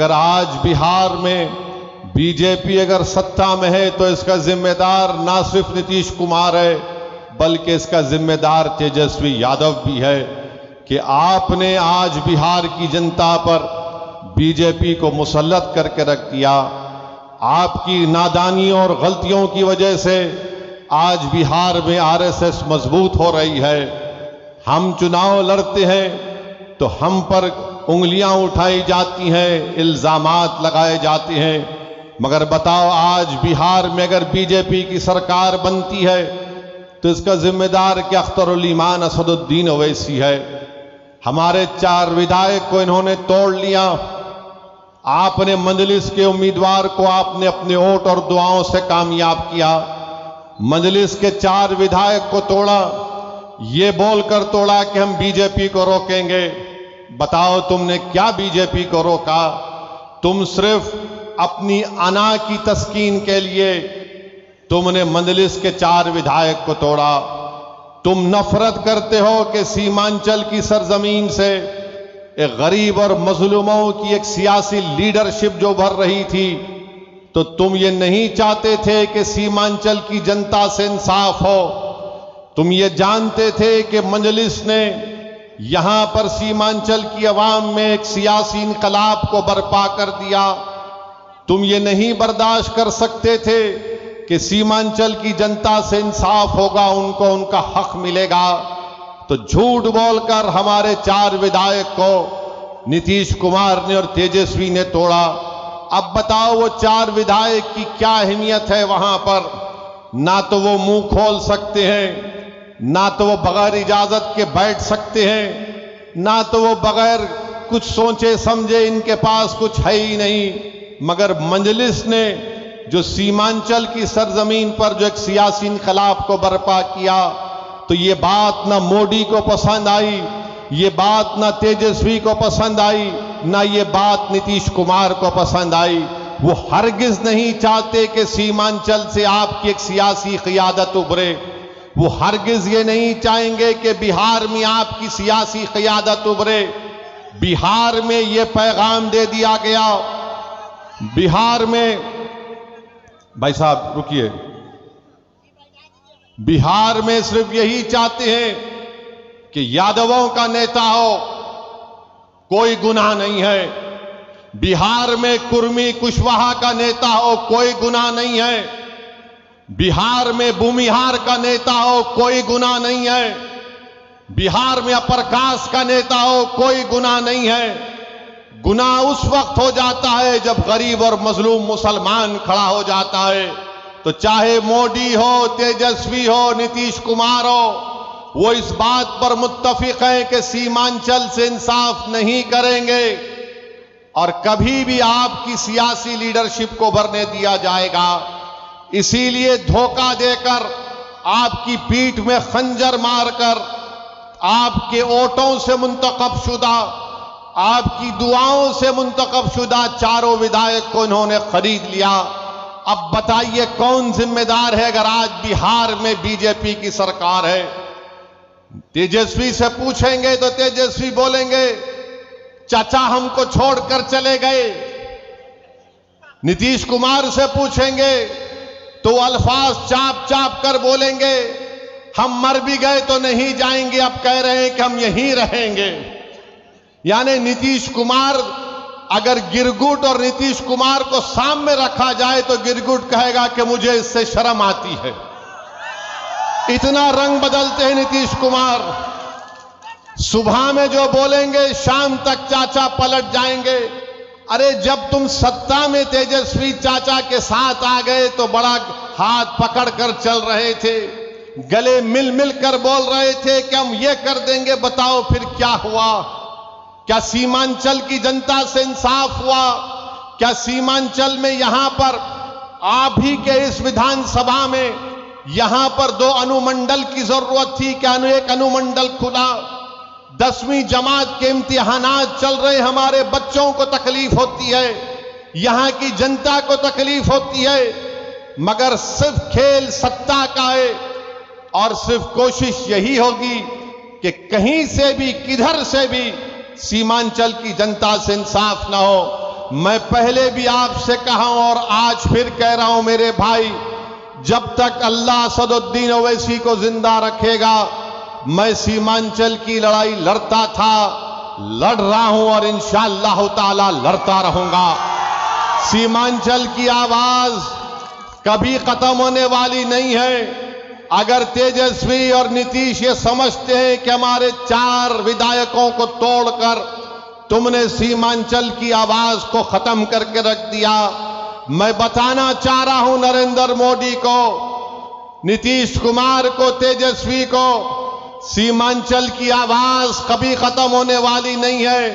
मगर आज बिहार में बीजेपी अगर सत्ता में है तो इसका जिम्मेदार ना सिर्फ नीतीश कुमार है, बल्कि इसका जिम्मेदार तेजस्वी यादव भी है कि आपने आज बिहार की जनता पर बीजेपी को मुसल्लत करके रख दिया। आपकी नादानी और गलतियों की वजह से आज बिहार में आरएसएस मजबूत हो रही है। हम चुनाव लड़ते हैं तो हम पर उंगलियां उठाई जाती हैं, इल्जामात लगाए जाते हैं, मगर बताओ आज बिहार में अगर बीजेपी की सरकार बनती है तो इसका जिम्मेदार क्या अख्तरुल ईमान असदुद्दीन ओवैसी है। हमारे 4 विधायक को इन्होंने तोड़ लिया। आपने मजलिस के उम्मीदवार को आपने अपने वोट और दुआओं से कामयाब किया। मजलिस के 4 विधायक को तोड़ा, ये बोलकर तोड़ा कि हम बीजेपी को रोकेंगे। बताओ तुमने क्या बीजेपी को रोका? तुम सिर्फ अपनी अना की तस्कीन के लिए तुमने मजलिस के 4 विधायक को तोड़ा। तुम नफरत करते हो कि सीमांचल की सरजमीन से एक गरीब और मजलूमों की एक सियासी लीडरशिप जो भर रही थी, तो तुम ये नहीं चाहते थे कि सीमांचल की जनता से इंसाफ हो। तुम ये जानते थे कि मजलिस ने यहां पर सीमांचल की आवाम में एक सियासी इनकलाब को बर्पा कर दिया। तुम ये नहीं बर्दाश्त कर सकते थे कि सीमांचल की जनता से इंसाफ होगा, उनको उनका हक मिलेगा। तो झूठ बोलकर हमारे 4 विधायक को नीतीश कुमार ने और तेजस्वी ने तोड़ा। अब बताओ वो 4 विधायक की क्या अहमियत है वहां पर? ना तो वो मुंह खोल सकते हैं, ना तो वो बगैर इजाजत के बैठ सकते हैं, ना तो वो बगैर कुछ सोचे समझे, इनके पास कुछ है ही नहीं। मगर मजलिस ने जो सीमांचल की सरजमीन पर जो एक सियासी इनकलाब को बर्पा किया, तो ये बात ना मोदी को पसंद आई, ये बात ना तेजस्वी को पसंद आई, ना ये बात नीतीश कुमार को पसंद आई। वो हरगिज नहीं चाहते कि सीमांचल से आपकी एक सियासी क़ियादत उभरे। वो हरगिज ये नहीं चाहेंगे कि बिहार में आपकी सियासी क़ियादत उभरे। बिहार में ये पैगाम दे दिया गया, बिहार में, भाई साहब रुकिए, बिहार में सिर्फ यही चाहते हैं कि यादवों का नेता हो, कोई गुनाह नहीं है। बिहार में कुर्मी कुशवाहा का नेता हो, कोई गुनाह नहीं है। बिहार में भूमिहार का नेता हो, कोई गुनाह नहीं है। बिहार में अप्रकाश का नेता हो, कोई गुनाह नहीं है। गुनाह उस वक्त हो जाता है जब गरीब और मजलूम मुसलमान खड़ा हो जाता है। तो चाहे मोदी हो, तेजस्वी हो, नीतीश कुमार हो, वो इस बात पर मुत्तफिक है कि सीमांचल से इंसाफ नहीं करेंगे और कभी भी आपकी सियासी लीडरशिप को भरने दिया जाएगा। इसीलिए धोखा देकर, आपकी पीठ में खंजर मारकर, आपके वोटों से मुंतखब शुदा, आपकी दुआओं से मुंतखब शुदा 4 विधायक को इन्होंने खरीद लिया। अब बताइए कौन जिम्मेदार है अगर आज बिहार में बीजेपी की सरकार है? तेजस्वी से पूछेंगे तो तेजस्वी बोलेंगे चाचा हमको छोड़कर चले गए। नीतीश कुमार से पूछेंगे तो अल्फाज चाप चाप कर बोलेंगे हम मर भी गए तो नहीं जाएंगे, अब कह रहे हैं कि हम यहीं रहेंगे। यानी नीतीश कुमार, अगर गिरगुट और नीतीश कुमार को सामने रखा जाए तो गिरगुट कहेगा कि मुझे इससे शर्म आती है। इतना रंग बदलते हैं नीतीश कुमार। सुबह में जो बोलेंगे शाम तक चाचा पलट जाएंगे। अरे जब तुम सत्ता में तेजस्वी चाचा के साथ आ गए तो बड़ा हाथ पकड़कर चल रहे थे, गले मिल मिल कर बोल रहे थे कि हम ये कर देंगे। बताओ फिर क्या हुआ? क्या सीमांचल की जनता से इंसाफ हुआ? क्या सीमांचल में यहां पर आप ही के इस विधानसभा में यहां पर 2 अनुमंडल की जरूरत थी? क्या एक अनुमंडल खुला? 10वीं जमात के इम्तिहानात चल रहे, हमारे बच्चों को तकलीफ होती है, यहां की जनता को तकलीफ होती है, मगर सिर्फ खेल सत्ता का है और सिर्फ कोशिश यही होगी कि कहीं से भी किधर से भी सीमांचल की जनता से इंसाफ ना हो। मैं पहले भी आपसे कहा हूं और आज फिर कह रहा हूं मेरे भाई, जब तक अल्लाह असदुद्दीन ओवैसी को जिंदा रखेगा, मैं सीमांचल की लड़ाई लड़ता था, लड़ रहा हूं और इंशाअल्लाह ताला लड़ता रहूंगा। सीमांचल की आवाज कभी खत्म होने वाली नहीं है। अगर तेजस्वी और नीतीश ये समझते हैं कि हमारे 4 विधायकों को तोड़कर तुमने सीमांचल की आवाज को खत्म करके रख दिया, मैं बताना चाह रहा हूं नरेंद्र मोदी को, नीतीश कुमार को, तेजस्वी को, सीमांचल की आवाज कभी खत्म होने वाली नहीं है।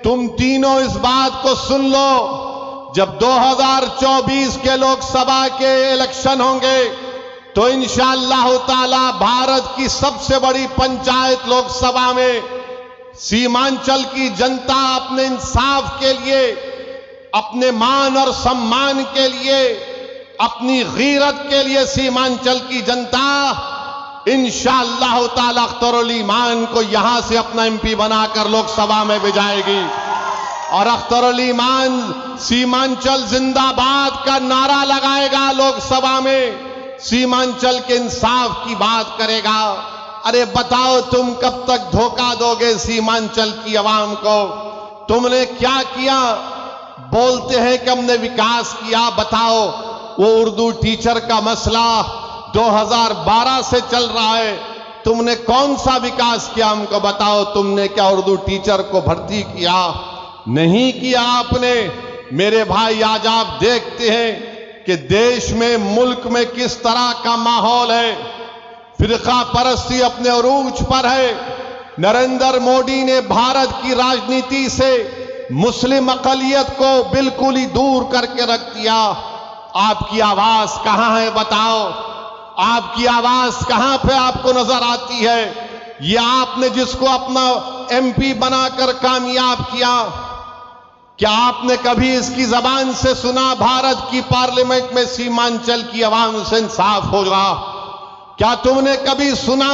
तुम तीनों इस बात को सुन लो, जब 2024 के लोकसभा के इलेक्शन होंगे तो इंशाअल्लाह ताला भारत की सबसे बड़ी पंचायत लोकसभा में सीमांचल की जनता अपने इंसाफ के लिए, अपने मान और सम्मान के लिए, अपनी गीरत के लिए सीमांचल की जनता इंशाअल्लाह ताला अख्तरुल ईमान को यहां से अपना एमपी बनाकर लोकसभा में भेजाएगी। और अख्तरुल ईमान सीमांचल जिंदाबाद का नारा लगाएगा, लोकसभा में सीमांचल के इंसाफ की बात करेगा। अरे बताओ, तुम कब तक धोखा दोगे सीमांचल की आवाम को? तुमने क्या किया? बोलते हैं कि हमने विकास किया। बताओ, वो उर्दू टीचर का मसला 2012 से चल रहा है, तुमने कौन सा विकास किया? हमको बताओ, तुमने क्या उर्दू टीचर को भर्ती किया? नहीं किया आपने। मेरे भाई, आज आप देखते हैं कि देश में, मुल्क में किस तरह का माहौल है। फिरका परस्ती अपने उरूज पर है। नरेंद्र मोदी ने भारत की राजनीति से मुस्लिम अकलियत को बिल्कुल ही दूर करके रख दिया। आपकी आवाज कहां है? बताओ, आपकी आवाज कहां पे आपको नजर आती है? ये आपने जिसको अपना एमपी बनाकर कामयाब किया, क्या आपने कभी इसकी जबान से सुना भारत की पार्लियामेंट में सीमांचल की आवाम से इंसाफ होगा? क्या तुमने कभी सुना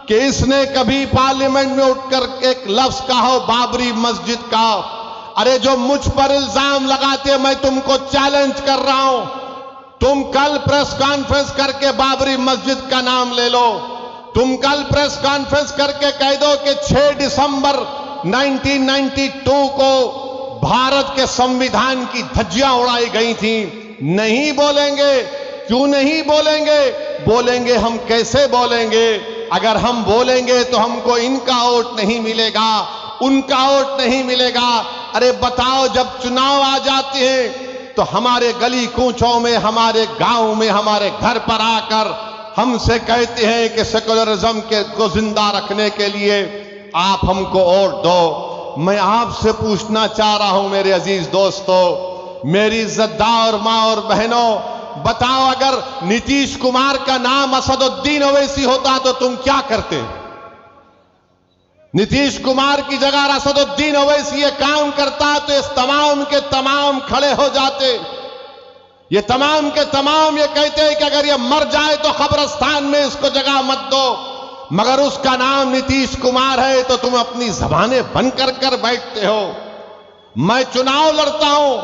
कि इसने कभी पार्लियामेंट में उठकर एक लफ्ज कहा हो बाबरी मस्जिद का? अरे जो मुझ पर इल्जाम लगाते, मैं तुमको चैलेंज कर रहा हूं, तुम कल प्रेस कॉन्फ्रेंस करके बाबरी मस्जिद का नाम ले लो। तुम कल प्रेस कॉन्फ्रेंस करके कह दो कि 6 दिसंबर 1992 को भारत के संविधान की धज्जियां उड़ाई गई थी। नहीं बोलेंगे। क्यों नहीं बोलेंगे? बोलेंगे हम कैसे बोलेंगे? अगर हम बोलेंगे तो हमको इनका वोट नहीं मिलेगा, उनका वोट नहीं मिलेगा। अरे बताओ, जब चुनाव आ जाते हैं तो हमारे गली कूचों में, हमारे गांव में, हमारे घर पर आकर हमसे कहते हैं कि सेकुलरिज्म को जिंदा रखने के लिए आप हमको वोट दो। मैं आपसे पूछना चाह रहा हूं मेरे अजीज दोस्तों, मेरी इज्जतदार मां और बहनों, बताओ, अगर नीतीश कुमार का नाम असदुद्दीन ओवैसी होता तो तुम क्या करते? नीतीश कुमार की जगह असदुद्दीन ओवैसी ये काम करता तो इस तमाम के तमाम खड़े हो जाते। ये तमाम के तमाम ये कहते हैं कि अगर ये मर जाए तो कब्रिस्तान में इसको जगह मत दो, मगर उसका नाम नीतीश कुमार है तो तुम अपनी जबानें बंद कर बैठते हो। मैं चुनाव लड़ता हूं,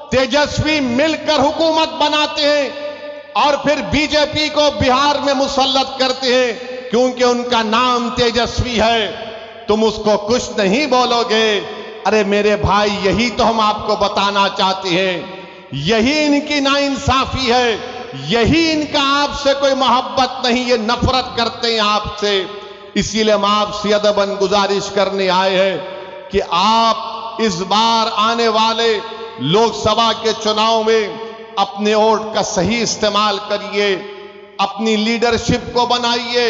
तेजस्वी मिलकर हुकूमत बनाते हैं और फिर बीजेपी को बिहार में मुसल्लत करते हैं क्योंकि उनका नाम तेजस्वी है। तुम उसको कुछ नहीं बोलोगे। अरे मेरे भाई, यही तो हम आपको बताना चाहते हैं। यही इनकी नाइंसाफी है, यही इनका आपसे कोई मोहब्बत नहीं, ये नफरत करते हैं आपसे। इसीलिए हम आपसे अदबन गुजारिश करने आए हैं कि आप इस बार आने वाले लोकसभा के चुनाव में अपने वोट का सही इस्तेमाल करिए, अपनी लीडरशिप को बनाइए।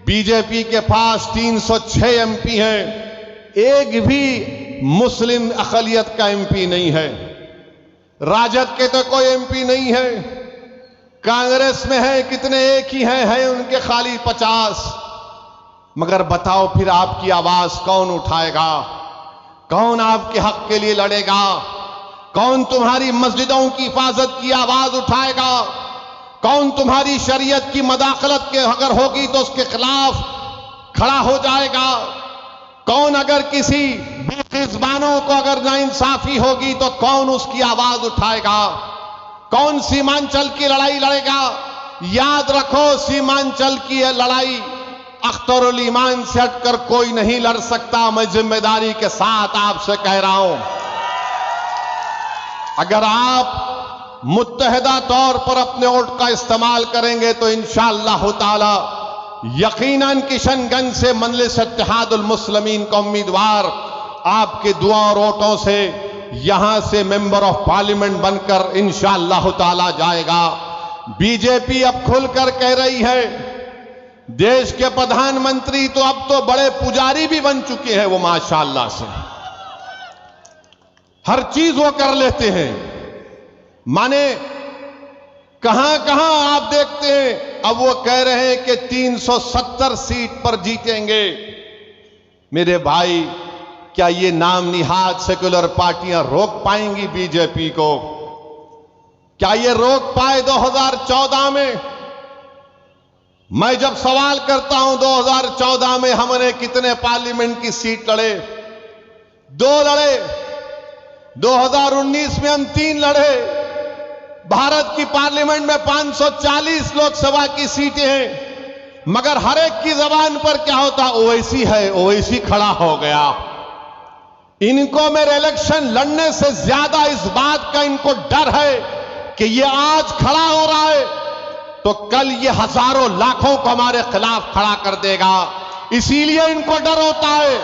बीजेपी के पास 306 एमपी हैं, एक भी मुस्लिम अकलियत का एमपी नहीं है। राजद के तो कोई एमपी नहीं है। कांग्रेस में है कितने? एक ही हैं उनके खाली 50। मगर बताओ, फिर आपकी आवाज कौन उठाएगा? कौन आपके हक के लिए लड़ेगा? कौन तुम्हारी मस्जिदों की हिफाजत की आवाज उठाएगा? कौन तुम्हारी शरीयत की मदाखलत के अगर होगी तो उसके खिलाफ खड़ा हो जाएगा? कौन अगर किसी बेफिज़बानों को अगर नाइंसाफी होगी तो कौन उसकी आवाज उठाएगा? कौन सीमांचल की लड़ाई लड़ेगा? याद रखो, सीमांचल की यह लड़ाई अख्तरुल ईमान से हटकर कोई नहीं लड़ सकता। मैं जिम्मेदारी के साथ आपसे कह रहा हूं, अगर आप मुत्तहिदा तौर पर अपने वोट का इस्तेमाल करेंगे तो इंशाअल्लाह ताला यकीनन किशनगंज से मजलिस इत्तेहादुल मुस्लिमीन का उम्मीदवार आपके दुआ और वोटों से यहां से मेंबर ऑफ पार्लियामेंट बनकर इंशाअल्लाह ताला जाएगा। बीजेपी अब खुलकर कह रही है, देश के प्रधानमंत्री तो अब तो बड़े पुजारी भी बन चुके हैं वो, माशाअल्लाह से हर चीज वो कर लेते हैं। माने कहां कहां आप देखते हैं, अब वो कह रहे हैं कि 370 सीट पर जीतेंगे। मेरे भाई, क्या ये नाम निहाद सेक्युलर पार्टियां रोक पाएंगी बीजेपी को? क्या ये रोक पाए 2014 में? मैं जब सवाल करता हूं 2014 में हमने कितने पार्लियामेंट की सीट लड़े? 2 लड़े। 2019 में हम 3 लड़े। भारत की पार्लियामेंट में 540 लोकसभा की सीटें हैं, मगर हर एक की जबान पर क्या होता? ओवैसी है, ओवैसी खड़ा हो गया। इनको मेरे इलेक्शन लड़ने से ज्यादा इस बात का इनको डर है कि ये आज खड़ा हो रहा है तो कल ये हजारों लाखों को हमारे खिलाफ खड़ा कर देगा। इसीलिए इनको डर होता है।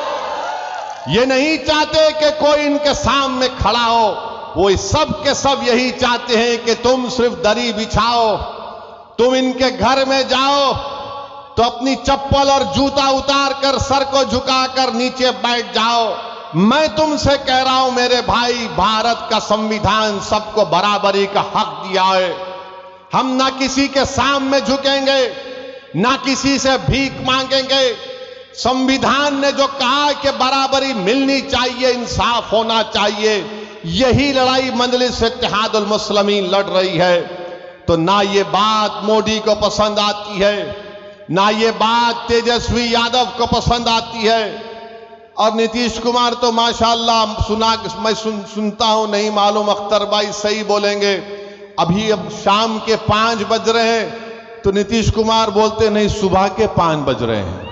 ये नहीं चाहते कि कोई इनके सामने खड़ा हो। वो सब के सब यही चाहते हैं कि तुम सिर्फ दरी बिछाओ, तुम इनके घर में जाओ तो अपनी चप्पल और जूता उतार कर सर को झुकाकर नीचे बैठ जाओ। मैं तुमसे कह रहा हूं मेरे भाई, भारत का संविधान सबको बराबरी का हक दिया है। हम ना किसी के सामने झुकेंगे, ना किसी से भीख मांगेंगे। संविधान ने जो कहा कि बराबरी मिलनी चाहिए, इंसाफ होना चाहिए, यही लड़ाई मजलिस इत्तेहादुल मुस्लिमीन लड़ रही है। तो ना ये बात मोदी को पसंद आती है, ना ये बात तेजस्वी यादव को पसंद आती है। और नीतीश कुमार तो माशाअल्लाह मैं सुनता हूं, नहीं मालूम अख्तर भाई सही बोलेंगे, अभी अब शाम के 5 बज रहे हैं तो नीतीश कुमार बोलते नहीं सुबह के 5 बज रहे हैं।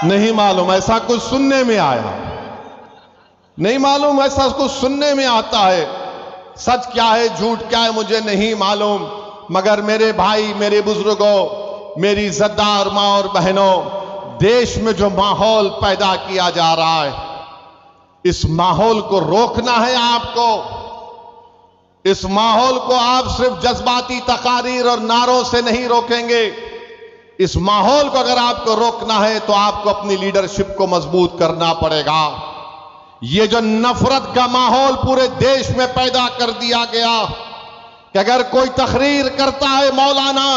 नहीं मालूम, ऐसा कुछ सुनने में आया, नहीं मालूम, ऐसा कुछ सुनने में आता है। सच क्या है झूठ क्या है मुझे नहीं मालूम, मगर मेरे भाई, मेरे बुजुर्गों, मेरी इज्जतदार मां और बहनों, देश में जो माहौल पैदा किया जा रहा है, इस माहौल को रोकना है आपको। इस माहौल को आप सिर्फ जज्बाती तकारीर और नारों से नहीं रोकेंगे। इस माहौल को अगर आपको रोकना है तो आपको अपनी लीडरशिप को मजबूत करना पड़ेगा। ये जो नफरत का माहौल पूरे देश में पैदा कर दिया गया कि अगर कोई तकरीर करता है मौलाना,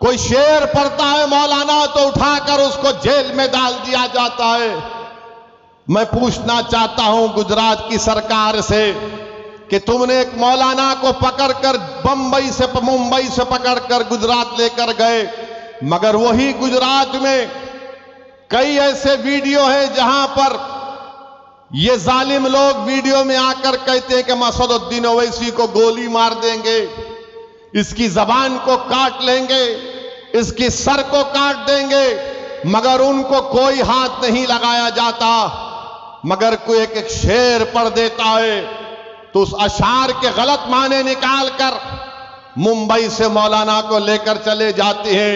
कोई शेर पढ़ता है मौलाना, तो उठाकर उसको जेल में डाल दिया जाता है। मैं पूछना चाहता हूं गुजरात की सरकार से कि तुमने एक मौलाना को पकड़कर मुंबई से पकड़कर गुजरात लेकर गए, मगर वही गुजरात में कई ऐसे वीडियो हैं जहां पर ये जालिम लोग वीडियो में आकर कहते हैं कि मसदुद्दीन ओवैसी को गोली मार देंगे, इसकी जबान को काट लेंगे, इसकी सर को काट देंगे, मगर उनको कोई हाथ नहीं लगाया जाता। मगर कोई एक शेर पढ़ देता है तो उस अशार के गलत माने निकालकर मुंबई से मौलाना को लेकर चले जाते हैं।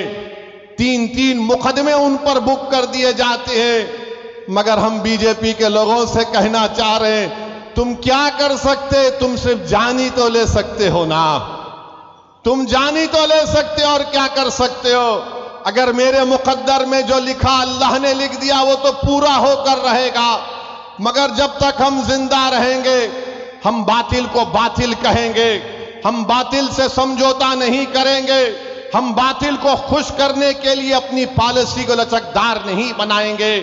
3-3 मुकदमे उन पर बुक कर दिए जाते हैं। मगर हम बीजेपी के लोगों से कहना चाह रहे हैं, तुम क्या कर सकते? तुम सिर्फ जानी तो ले सकते हो ना, तुम जानी तो ले सकते हो और क्या कर सकते हो? अगर मेरे मुकद्दर में जो लिखा अल्लाह ने लिख दिया वो तो पूरा होकर रहेगा, मगर जब तक हम जिंदा रहेंगे हम बातिल को बातिल कहेंगे, हम बातिल से समझौता नहीं करेंगे, हम बातिल को खुश करने के लिए अपनी पॉलिसी को लचकदार नहीं बनाएंगे।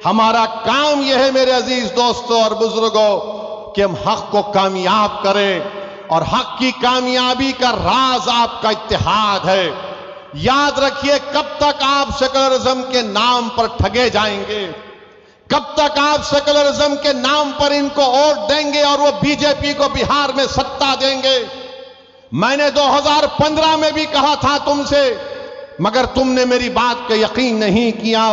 हमारा काम यह है मेरे अजीज दोस्तों और बुजुर्गों कि हम हक को कामयाब करें, और हक की कामयाबी का राज आपका इत्तेहाद है। याद रखिए, कब तक आप सेकुलरिज्म के नाम पर ठगे जाएंगे, कब तक आप सेकुलरिज्म के नाम पर इनको वोट देंगे और वो बीजेपी को बिहार में सत्ता देंगे? मैंने 2015 में भी कहा था तुमसे, मगर तुमने मेरी बात का यकीन नहीं किया।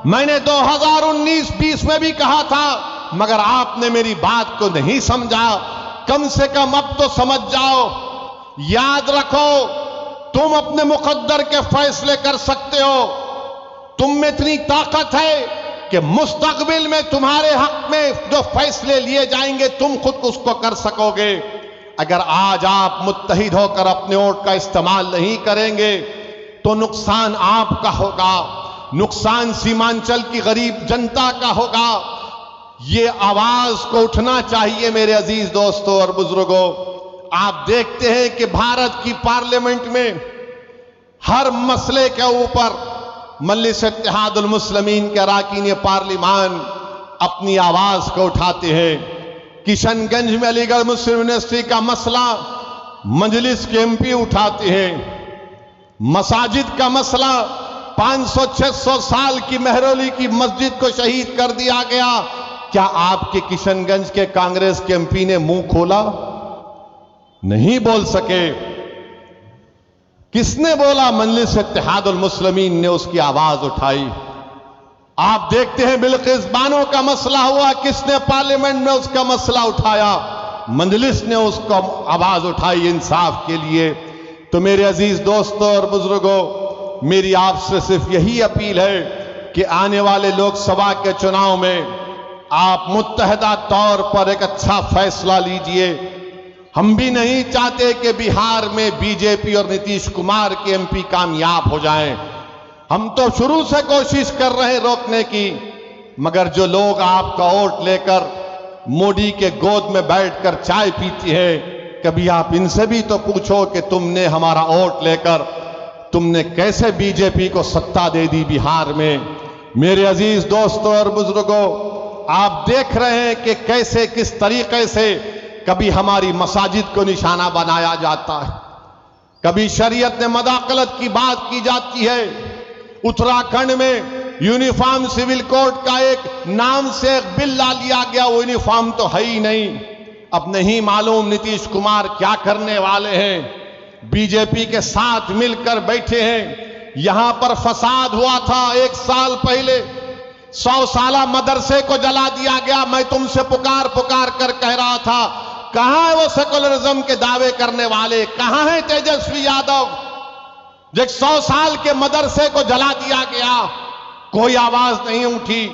मैंने 2019-20 में भी कहा था, मगर आपने मेरी बात को नहीं समझा। कम से कम अब तो समझ जाओ। याद रखो, तुम अपने मुकद्दर के फैसले कर सकते हो। तुम में इतनी ताकत है कि मुस्तकबिल में तुम्हारे हक में जो फैसले लिए जाएंगे तुम खुद उसको कर सकोगे। अगर आज आप मुत्तहिद होकर अपने वोट का इस्तेमाल नहीं करेंगे तो नुकसान आपका होगा, नुकसान सीमांचल की गरीब जनता का होगा। ये आवाज को उठना चाहिए मेरे अजीज दोस्तों और बुजुर्गों। आप देखते हैं कि भारत की पार्लियामेंट में हर मसले के ऊपर मजलिस इत्तेहादुल मुस्लिमीन के अरकान पार्लिमान अपनी आवाज को उठाते हैं। किशनगंज में अलीगढ़ मुस्लिम यूनिवर्सिटी का मसला मजलिस के एमपी उठाते हैं। मसाजिद का मसला 500-600 साल की मेहरौली की मस्जिद को शहीद कर दिया गया। क्या आपके किशनगंज के कांग्रेस के एमपी ने मुंह खोला? नहीं बोल सके। किसने बोला? मजलिस इत्तेहादुल मुस्लिमीन ने उसकी आवाज उठाई। आप देखते हैं बिल्किस बानो का मसला हुआ, किसने पार्लियामेंट में उसका मसला उठाया? मजलिस ने उसको आवाज उठाई इंसाफ के लिए। तो मेरे अजीज दोस्तों और बुजुर्गों, मेरी आपसे सिर्फ यही अपील है कि आने वाले लोकसभा के चुनाव में आप मुत्तहदा तौर पर एक अच्छा फैसला लीजिए। हम भी नहीं चाहते कि बिहार में बीजेपी और नीतीश कुमार के एमपी कामयाब हो जाएं। हम तो शुरू से कोशिश कर रहे हैं रोकने की, मगर जो लोग आपका वोट लेकर मोदी के गोद में बैठकर चाय पीती है, कभी आप इनसे भी तो पूछो कि तुमने हमारा वोट लेकर तुमने कैसे बीजेपी को सत्ता दे दी बिहार में। मेरे अजीज दोस्तों और बुजुर्गों, आप देख रहे हैं कि कैसे किस तरीके से कभी हमारी मसाजिद को निशाना बनाया जाता है, कभी शरीयत ने मदाखलत की बात की जाती है। उत्तराखंड में यूनिफॉर्म सिविल कोड का एक नाम से एक बिल ला लिया गया, वो यूनिफॉर्म तो है ही नहीं। अब नहीं मालूम नीतीश कुमार क्या करने वाले हैं। बीजेपी के साथ मिलकर बैठे हैं। यहां पर फसाद हुआ था 1 साल पहले, 100 साला मदरसे को जला दिया गया। मैं तुमसे पुकार पुकार कर कह रहा था, कहां है वो सेकुलरिज्म के दावे करने वाले? कहां है तेजस्वी यादव? जब 100 साल के मदरसे को जला दिया गया, कोई आवाज नहीं उठी।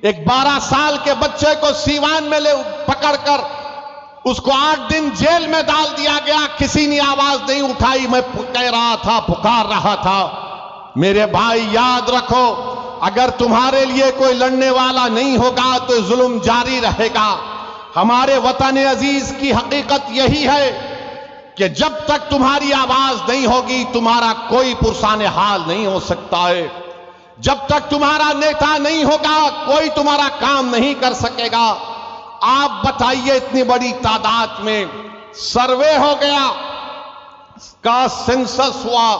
एक 12 साल के बच्चे को सीवान में पकड़कर उसको 8 दिन जेल में डाल दिया गया, किसी ने आवाज नहीं उठाई। मैं कह रहा था, पुकार रहा था। मेरे भाई याद रखो, अगर तुम्हारे लिए कोई लड़ने वाला नहीं होगा तो जुल्म जारी रहेगा। हमारे वतन अजीज की हकीकत यही है कि जब तक तुम्हारी आवाज नहीं होगी तुम्हारा कोई पुरसाने हाल नहीं हो सकता है। जब तक तुम्हारा नेता नहीं होगा कोई तुम्हारा काम नहीं कर सकेगा। आप बताइए, इतनी बड़ी तादाद में सर्वे हो गया, का सेंसस हुआ,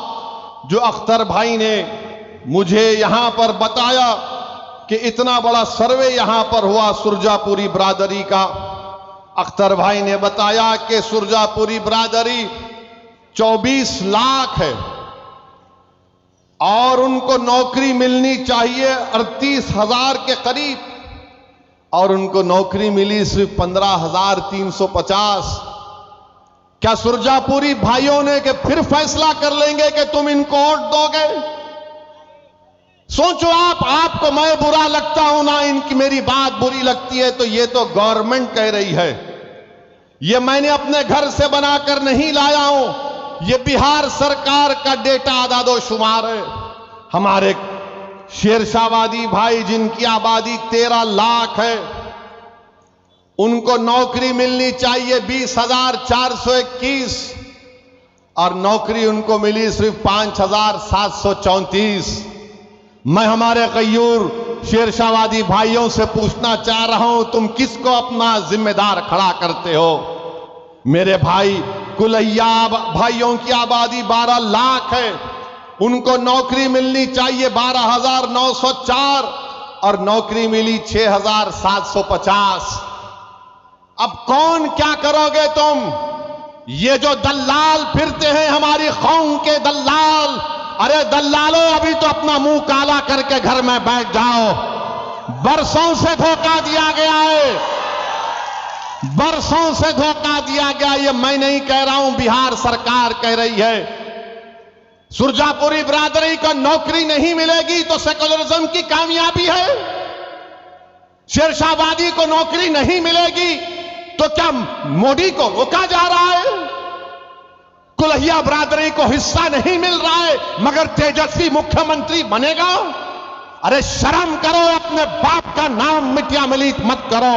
जो अख्तर भाई ने मुझे यहां पर बताया कि इतना बड़ा सर्वे यहां पर हुआ सुरजापुरी बिरादरी का। अख्तर भाई ने बताया कि सुरजापुरी बिरादरी 24 लाख है और उनको नौकरी मिलनी चाहिए 38,000 के करीब, और उनको नौकरी मिली सिर्फ 15,350। क्या सुरजापुरी भाइयों ने कि फिर फैसला कर लेंगे कि तुम इनको वोट दोगे? सोचो आपको मैं बुरा लगता हूं ना इनकी मेरी बात बुरी लगती है, तो ये तो गवर्नमेंट कह रही है। ये मैंने अपने घर से बनाकर नहीं लाया हूं, ये बिहार सरकार का डेटा आदादोशुमार है। हमारे शेरशाहवादी भाई जिनकी आबादी 13 लाख है, उनको नौकरी मिलनी चाहिए 20,421 और नौकरी उनको मिली सिर्फ 5,734। मैं हमारे गयूर शेरशाहवादी भाइयों से पूछना चाह रहा हूं, तुम किसको अपना जिम्मेदार खड़ा करते हो? मेरे भाई, कुलैया भाइयों की आबादी 12 लाख है, उनको नौकरी मिलनी चाहिए 12,904 और नौकरी मिली 6,750। अब कौन क्या करोगे तुम? ये जो दल्लाल फिरते हैं, हमारी कौम के दल्लाल, अरे दल्लालों, अभी तो अपना मुंह काला करके घर में बैठ जाओ। बरसों से धोखा दिया गया है, बरसों से धोखा दिया गया। ये मैं नहीं कह रहा हूं, बिहार सरकार कह रही है। सुरजापुरी बिरादरी को नौकरी नहीं मिलेगी तो सेकुलरिज्म की कामयाबी है। शेरशाहवादी को नौकरी नहीं मिलेगी तो क्या मोदी को रोका जा रहा है? कुल्हिया बिरादरी को हिस्सा नहीं मिल रहा है मगर तेजस्वी मुख्यमंत्री बनेगा? अरे शर्म करो, अपने बाप का नाम मिटिया मिलीत मत करो।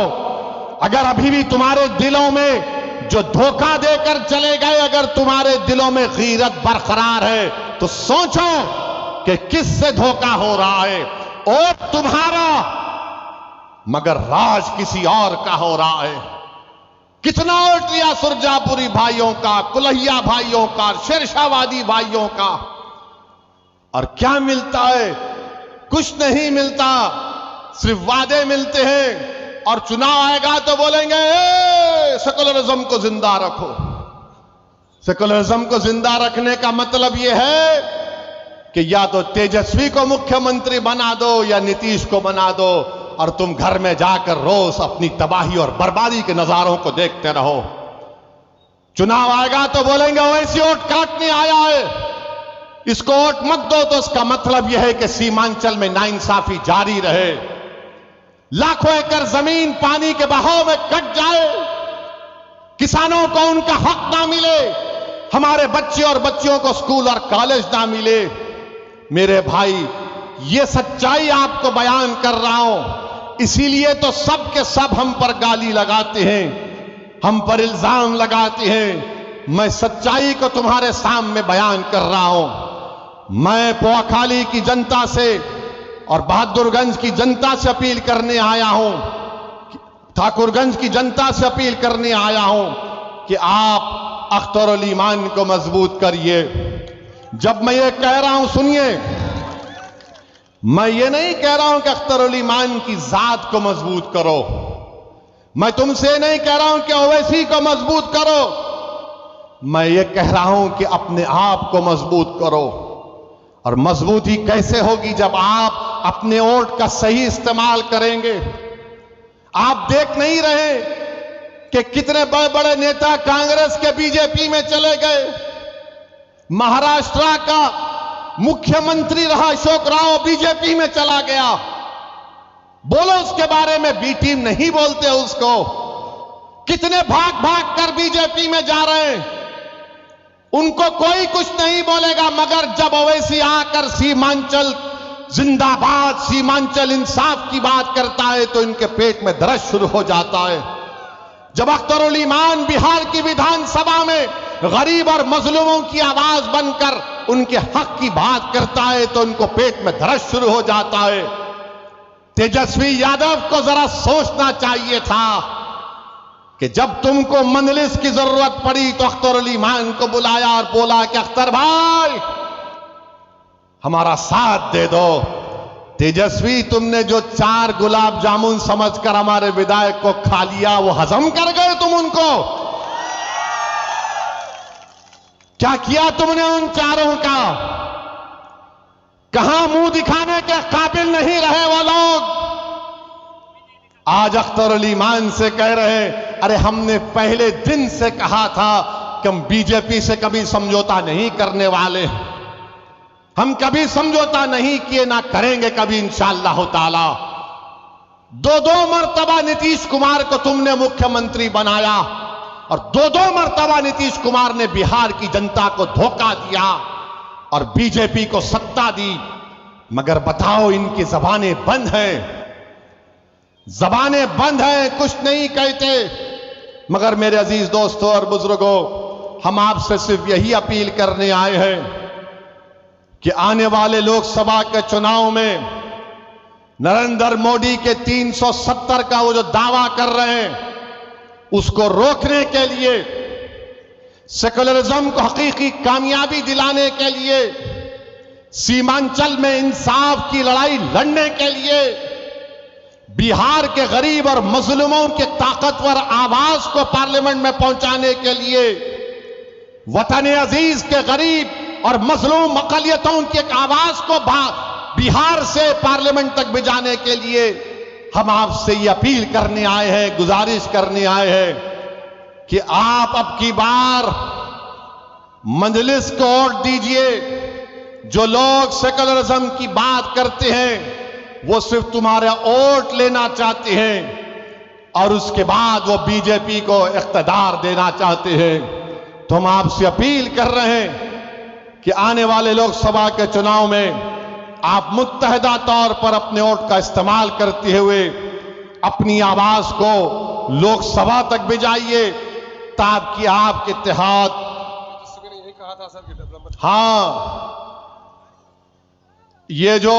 अगर अभी भी तुम्हारे दिलों में जो धोखा देकर चले गए, अगर तुम्हारे दिलों में गीरत बरकरार है तो सोचो कि किससे धोखा हो रहा है। और तुम्हारा मगर राज किसी और का हो रहा है। कितना वोट लिया सुरजापुरी भाइयों का, कुल्हिया भाइयों का, शेरशाहवादी भाइयों का, और क्या मिलता है? कुछ नहीं मिलता, सिर्फ वादे मिलते हैं। और चुनाव आएगा तो बोलेंगे सेकुलरिज्म को जिंदा रखो। सेकुलरिज्म को जिंदा रखने का मतलब यह है कि या तो तेजस्वी को मुख्यमंत्री बना दो या नीतीश को बना दो, और तुम घर में जाकर रोज अपनी तबाही और बर्बादी के नजारों को देखते रहो। चुनाव आएगा तो बोलेंगे ओवैसी वोट काटने आया है, इसको वोट मत दो। तो इसका मतलब यह है कि सीमांचल में नाइंसाफी जारी रहे, लाखों एकड़ जमीन पानी के बहाव में कट जाए, किसानों को उनका हक ना मिले, हमारे बच्चे और बच्चियों को स्कूल और कॉलेज ना मिले। मेरे भाई, ये सच्चाई आपको बयान कर रहा हूं। इसीलिए तो सब के सब हम पर गाली लगाते हैं, हम पर इल्जाम लगाते हैं। मैं सच्चाई को तुम्हारे सामने बयान कर रहा हूं। मैं पोआखाली की जनता से और बहादुरगंज की जनता से अपील करने आया हूं, ठाकुरगंज की जनता से अपील करने आया हूं कि आप अख्तरुल ईमान को मजबूत करिए। जब मैं ये कह रहा हूं, सुनिए, मैं ये नहीं कह रहा हूं कि अख्तरुल ईमान की जात को मजबूत करो। मैं तुमसे नहीं कह रहा हूं कि ओवैसी को मजबूत करो। मैं ये कह रहा हूं कि अपने आप को मजबूत करो। और मजबूती कैसे होगी? जब आप अपने वोट का सही इस्तेमाल करेंगे। आप देख नहीं रहे कि कितने बड़े बड़े नेता कांग्रेस के बीजेपी में चले गए। महाराष्ट्र का मुख्यमंत्री रहा अशोक राव बीजेपी में चला गया। बोलो उसके बारे में, बी टीम नहीं बोलते उसको। कितने भाग भाग कर बीजेपी में जा रहे हैं, उनको कोई कुछ नहीं बोलेगा। मगर जब ओवैसी आकर सीमांचल जिंदाबाद, सीमांचल इंसाफ की बात करता है तो इनके पेट में दर्द शुरू हो जाता है। जब अख्तरुल ईमान बिहार की विधानसभा में गरीब और मजलूमों की आवाज बनकर उनके हक की बात करता है तो उनको पेट में दर्द शुरू हो जाता है। तेजस्वी यादव को जरा सोचना चाहिए था कि जब तुमको मंजलिस की जरूरत पड़ी तो अख्तरुल ईमान को बुलाया और बोला कि अख्तर भाई हमारा साथ दे दो। तेजस्वी, तुमने जो 4 गुलाब जामुन समझकर हमारे विधायक को खा लिया, वो हजम कर गए तुम उनको? क्या किया तुमने उन 4 का? कहां मुंह दिखाने के काबिल नहीं रहे वो लोग। आज अख्तरुल ईमान से कह रहे, अरे हमने पहले दिन से कहा था कि हम बीजेपी से कभी समझौता नहीं करने वाले, हम कभी समझौता नहीं किए, ना करेंगे कभी इंशाअल्लाह ताला। 2 मर्तबा नीतीश कुमार को तुमने मुख्यमंत्री बनाया और 2 मर्तबा नीतीश कुमार ने बिहार की जनता को धोखा दिया और बीजेपी को सत्ता दी। मगर बताओ, इनकी जबानें बंद हैं, जबानें बंद हैं, कुछ नहीं कहते। मगर मेरे अजीज दोस्तों और बुजुर्गों, हम आपसे सिर्फ यही अपील करने आए हैं कि आने वाले लोकसभा के चुनाव में नरेंद्र मोदी के 370 का वो जो दावा कर रहे हैं, उसको रोकने के लिए, सेकुलरिज्म को हकीकी कामयाबी दिलाने के लिए, सीमांचल में इंसाफ की लड़ाई लड़ने के लिए बिहार के गरीब और मजलूमों के ताकतवर आवाज को पार्लियामेंट में पहुंचाने के लिए, वतन अजीज के गरीब और मजलूम अकलियतों की आवाज को बिहार से पार्लियामेंट तक भिजाने के लिए हम आपसे ये अपील करने आए हैं, गुजारिश करने आए हैं कि आप अब की बार मजलिस को वोट दीजिए। जो लोग सेकुलरिज्म की बात करते हैं वो सिर्फ तुम्हारा वोट लेना चाहते हैं और उसके बाद वो बीजेपी को इख्तिदार देना चाहते हैं। तो हम आपसे अपील कर रहे हैं कि आने वाले लोकसभा के चुनाव में आप मुत्तहिदा तौर पर अपने वोट का इस्तेमाल करते हुए अपनी आवाज को लोकसभा तक भिजाइए ताकि आपके इत्तेहाद, हाँ, ये जो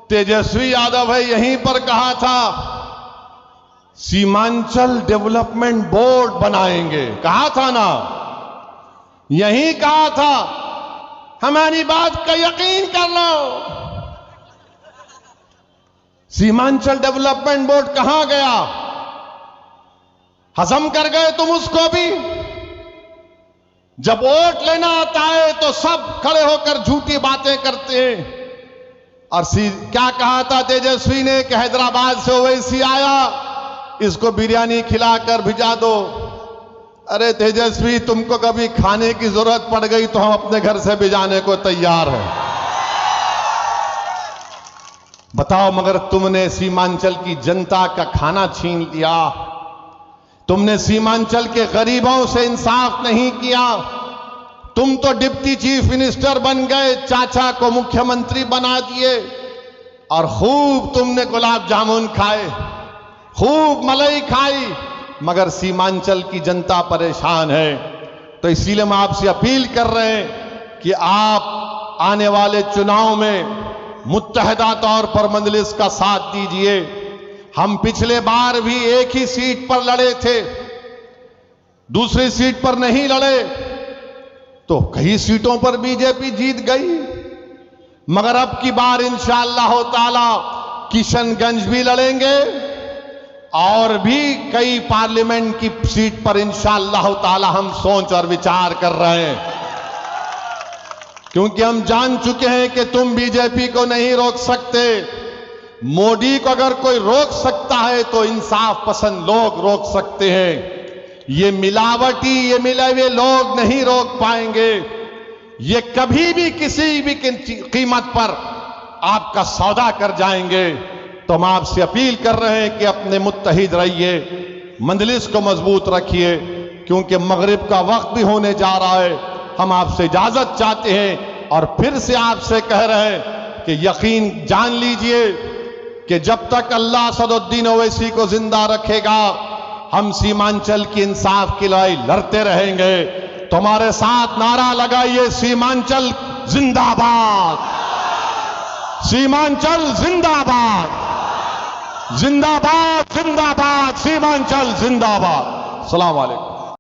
तेजस्वी यादव है यहीं पर कहा था सीमांचल डेवलपमेंट बोर्ड बनाएंगे, कहा था ना, यहीं कहा था। हमारी बात का यकीन कर लो, सीमांचल डेवलपमेंट बोर्ड कहां गया? हजम कर गए तुम उसको भी। जब वोट लेना आता है तो सब खड़े होकर झूठी बातें करते हैं। और क्या कहा था तेजस्वी ने कि हैदराबाद से ओवैसी आया, इसको बिरयानी खिलाकर भिजा दो। अरे तेजस्वी, तुमको कभी खाने की जरूरत पड़ गई तो हम अपने घर से भिजाने को तैयार हैं। बताओ, मगर तुमने सीमांचल की जनता का खाना छीन लिया, तुमने सीमांचल के गरीबों से इंसाफ नहीं किया। तुम तो डिप्टी चीफ मिनिस्टर बन गए, चाचा को मुख्यमंत्री बना दिए और खूब तुमने गुलाब जामुन खाए, खूब मलाई खाई, मगर सीमांचल की जनता परेशान है। तो इसीलिए हम आपसे अपील कर रहे हैं कि आप आने वाले चुनाव में मुत्तहिदा तौर पर मजलिस का साथ दीजिए। हम पिछले बार भी एक ही सीट पर लड़े थे, दूसरी सीट पर नहीं लड़े, तो कई सीटों पर बीजेपी जीत गई। मगर अब की बार इंशाअल्लाह ताला किशनगंज भी लड़ेंगे और भी कई पार्लियामेंट की सीट पर इंशाअल्लाह ताला हम सोच और विचार कर रहे हैं, क्योंकि हम जान चुके हैं कि तुम बीजेपी को नहीं रोक सकते। मोदी को अगर कोई रोक सकता है तो इंसाफ पसंद लोग रोक सकते हैं। ये मिलावटी, ये मिले हुए लोग नहीं रोक पाएंगे। ये कभी भी किसी भी कीमत पर आपका सौदा कर जाएंगे। तो हम आपसे अपील कर रहे हैं कि अपने मुत्तहिद रहिए, मजलिस को मजबूत रखिए, क्योंकि मगरिब का वक्त भी होने जा रहा है। हम आपसे इजाजत चाहते हैं और फिर से आपसे कह रहे हैं कि यकीन जान लीजिए कि जब तक अल्लाह असदुद्दीन ओवैसी को जिंदा रखेगा हम सीमांचल की इंसाफ की लड़ाई लड़ते रहेंगे। तो हमारे साथ नारा लगाइए, सीमांचल जिंदाबाद, सीमांचल जिंदाबाद, जिंदाबाद जिंदाबाद, सीमांचल जिंदाबाद। अस्सलाम वालेकुम।